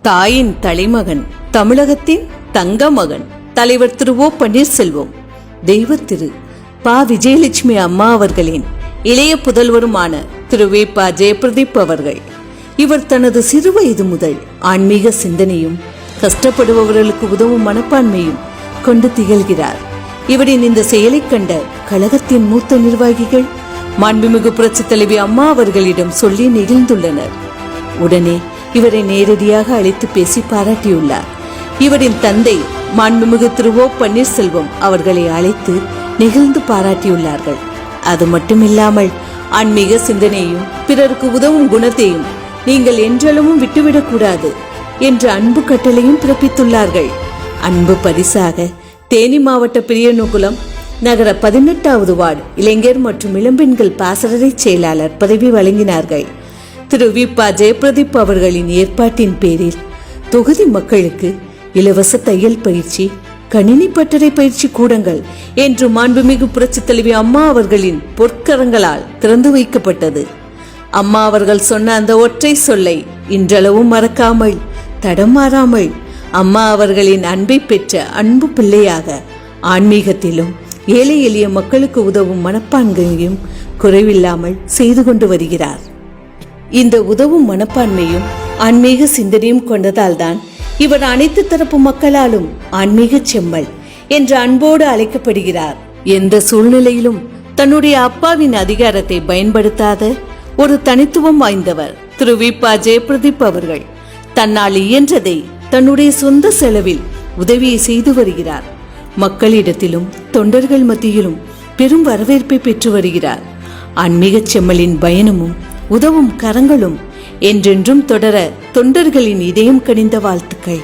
தாயின் தலைமகன், தமிழகத்தின் தங்க மகன், தலைவர் திரு ஓ பன்னீர்செல்வம், தெய்வ திரு பா விஜயலட்சுமி அம்மா அவர்களின் இளைய புதல்வருமான திரு வே பா ஜெயபிரதீப் அவர்கள். இவர் தனது சிறு வயது முதல் ஆன்மீக சிந்தனையும் கஷ்டப்படுபவர்களுக்கு உதவும் மனப்பான்மையும் கொண்டு திகழ்கிறார். இவரின் இந்த செயலை கண்ட கழகத்தின் மூத்த நிர்வாகிகள் மாண்புமிகு புரட்சித் தலைவி அம்மா அவர்களிடம் சொல்லி நெகிழ்ந்துள்ளனர். உடனே இவரை நேரடியாக அழைத்து பேசி பாராட்டியுள்ளார். இவரின் தந்தை மாண்புமிகு திரு ஓ பன்னீர்செல்வம் அவர்களை அழைத்து நெகிழ்ந்து பாராட்டியுள்ளார்கள். அது மட்டுமில்லாமல் ஆன்மீக சிந்தனையும் பிறருக்கு உதவும் குணத்தையும் நீங்கள் என்றளவும் விட்டுவிடக்கூடாது என்ற அன்பு கட்டளையும் பிறப்பித்துள்ளார்கள். அன்பு பரிசாக தேனி மாவட்ட பிரியநுகுலம் நகர 18வது வார்டு இளைஞர் மற்றும் இளம்பெண்கள் பாசறை செயலாளர் பதவி வழங்கினார்கள். திரு வி பா ஜெயபிரதீப் அவர்களின் ஏற்பாட்டின் பேரில் தொகுதி மக்களுக்கு இலவச தையல் பயிற்சி, கணினி பட்டறை பயிற்சி கூடங்கள் என்று மாண்புமிகு புரட்சி தலைவி அம்மா அவர்களின் பொற்கரங்களால் திறந்து வைக்கப்பட்டது. அம்மா அவர்கள் சொன்ன அந்த ஒற்றை சொல்லை இன்றளவும் மறக்காமல் தடமாறாமல் அம்மா அவர்களின் அன்பை பெற்ற அன்பு பிள்ளையாக ஆன்மீகத்திலும் ஏழை எளிய மக்களுக்கு உதவும் மனப்பான்மையும் குறைவில்லாமல் செய்து கொண்டு வருகிறார். இந்த உதவும் மனப்பான்மையும் ஆன்மீக சிந்தனையும் கொண்டதால் தான் இவர் அனைத்து தரப்பு மக்களாலும் ஆன்மீக செம்மல் என்ற அன்போடு அழைக்கப்படுகிறார். எந்த சூழ்நிலையிலும் தன்னுடைய அப்பாவின் அதிகாரத்தை பயன்படுத்தாத ஒரு தனித்துவம் வாய்ந்தவர் திரு வி பா ஜெயபிரதீப் அவர்கள். தன்னால் இயன்றதை தன்னுடைய சொந்த செலவில் உதவியை செய்து வருகிறார். மக்களிடத்திலும் தொண்டர்கள் மத்தியிலும் பெரும் வரவேற்பை பெற்று வருகிறார். ஆன்மீக செம்மலின் பயணமும் உதவும் கரங்களும் என்றென்றும் தொடர தொண்டர்களின் இதயம் கனிந்த வாழ்த்துக்கள்.